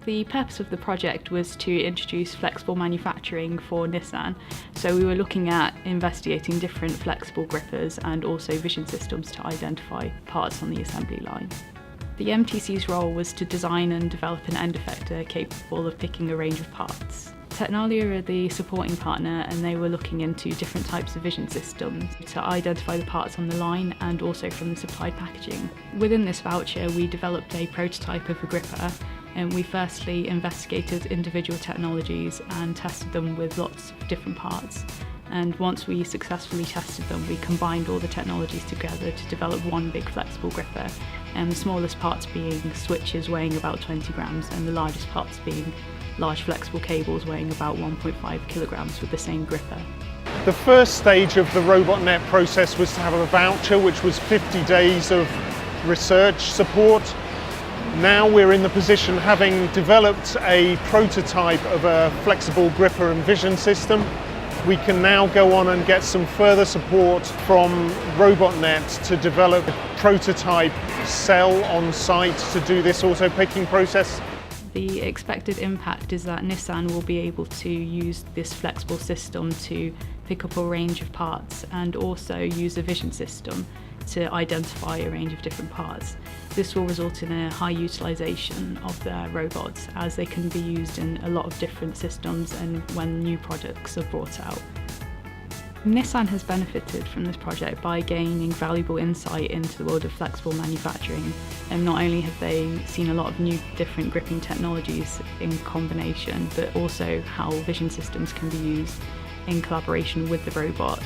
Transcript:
The purpose of the project was to introduce flexible manufacturing for Nissan. So we were looking at investigating different flexible grippers and also vision systems to identify parts on the assembly line. The MTC's role was to design and develop an end effector capable of picking a range of parts. Technalia are the supporting partner, and they were looking into different types of vision systems to identify the parts on the line and also from the supplied packaging. Within this voucher, we developed a prototype of a gripper, and we firstly investigated individual technologies and tested them with lots of different parts. And once we successfully tested them, we combined all the technologies together to develop one big flexible gripper, and the smallest parts being switches weighing about 20 grams and the largest parts being large flexible cables weighing about 1.5 kilograms with the same gripper. The first stage of the Robott-net process was to have a voucher, which was 50 days of research support. Now we're in the position, having developed a prototype of a flexible gripper and vision system, we can now go on and get some further support from Robott-net to develop a prototype cell on site to do this auto-picking process. The expected impact is that Nissan will be able to use this flexible system to pick up a range of parts and also use a vision system to identify a range of different parts. This will result in a high utilisation of their robots, as they can be used in a lot of different systems and when new products are brought out. Nissan has benefited from this project by gaining valuable insight into the world of flexible manufacturing, and not only have they seen a lot of new different gripping technologies in combination, but also how vision systems can be used in collaboration with the robot.